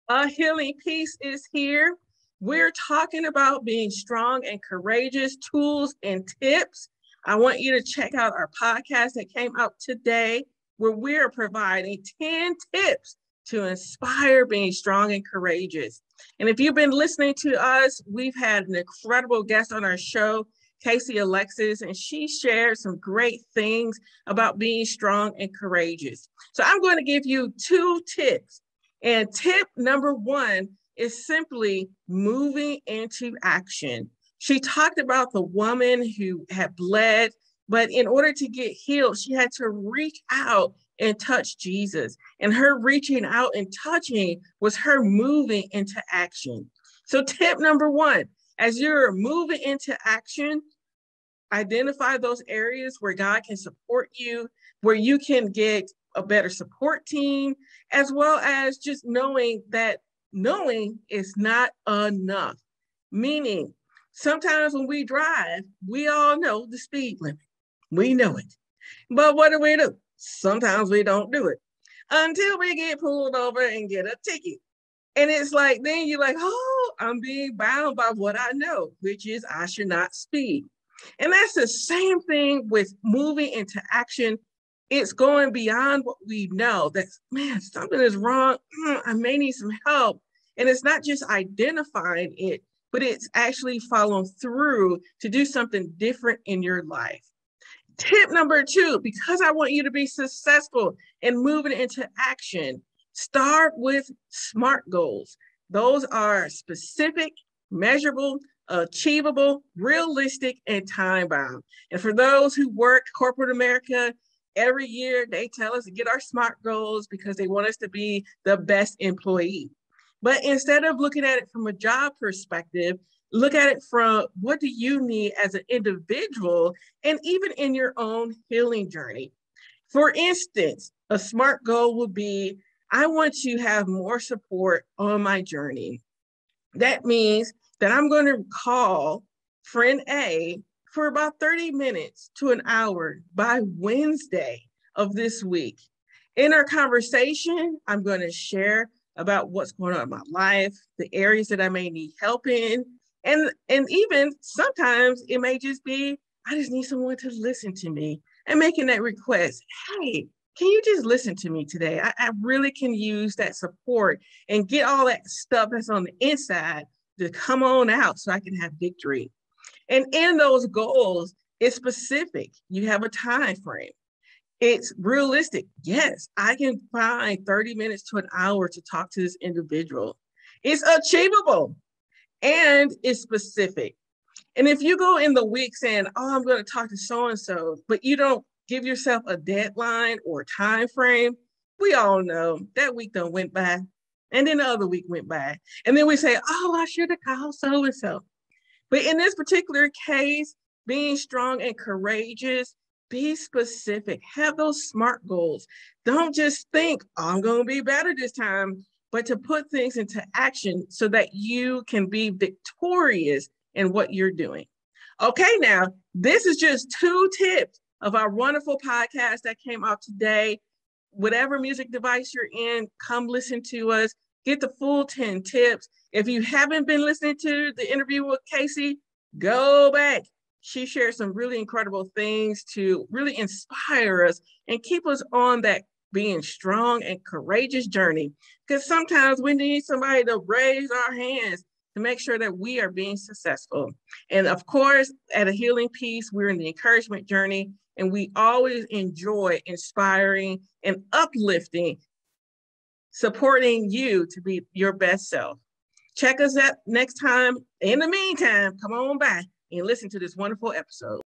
A healing piece is here. We're talking about being strong and courageous, tools and tips. I want you to check out our podcast that came out today, where we're providing 10 tips to inspire being strong and courageous. And if you've been listening to us, we've had an incredible guest on our show, Casey Alexis, and she shared some great things about being strong and courageous. So I'm going to give you 2 tips. And tip number 1 is simply moving into action. She talked about the woman who had bled, but in order to get healed, she had to reach out and touch Jesus. And her reaching out and touching was her moving into action. So tip number 1, as you're moving into action, identify those areas where God can support you, where you can get a better support team, as well as just knowing that knowing is not enough. Meaning, sometimes when we drive, we all know the speed limit. We know it. But what do? Sometimes we don't do it until we get pulled over and get a ticket. And it's like, then you're like, oh, I'm being bound by what I know, which is I should not speed. And that's the same thing with moving into action. It's going beyond what we know. That, man, something is wrong. I may need some help. And it's not just identifying it, but it's actually following through to do something different in your life. Tip number 2, because I want you to be successful in moving into action, start with SMART goals. Those are specific, measurable, achievable, realistic, and time-bound. And for those who work corporate America, every year they tell us to get our SMART goals because they want us to be the best employee. But instead of looking at it from a job perspective, look at it from what do you need as an individual and even in your own healing journey. For instance, a SMART goal would be, I want to have more support on my journey. That means that I'm going to call friend A for about 30 minutes to an hour by Wednesday of this week. In our conversation, I'm going to share about what's going on in my life, the areas that I may need help in, and even sometimes it may just be, I just need someone to listen to me, and making that request. Hey, can you just listen to me today? I really can use that support and get all that stuff that's on the inside to come on out so I can have victory. And in those goals, it's specific. You have a time frame. It's realistic. Yes, I can find 30 minutes to an hour to talk to this individual. It's achievable and it's specific. And if you go in the week saying, oh, I'm going to talk to so-and-so, but you don't give yourself a deadline or time frame, we all know that week done went by. And then the other week went by. And then we say, oh, I should have called so-and-so. But in this particular case, being strong and courageous, be specific, have those SMART goals. Don't just think, oh, I'm going to be better this time, but to put things into action so that you can be victorious in what you're doing. Okay, now, this is just 2 tips of our wonderful podcast that came out today. Whatever music device you're in, come listen to us. Get the full 10 tips. If you haven't been listening to the interview with Casey, go back. She shared some really incredible things to really inspire us and keep us on that being strong and courageous journey. Because sometimes we need somebody to raise our hands to make sure that we are being successful. And of course, at A Healing Piece, we're in the encouragement journey, and we always enjoy inspiring and uplifting, supporting you to be your best self. Check us out next time. In the meantime, come on back and listen to this wonderful episode.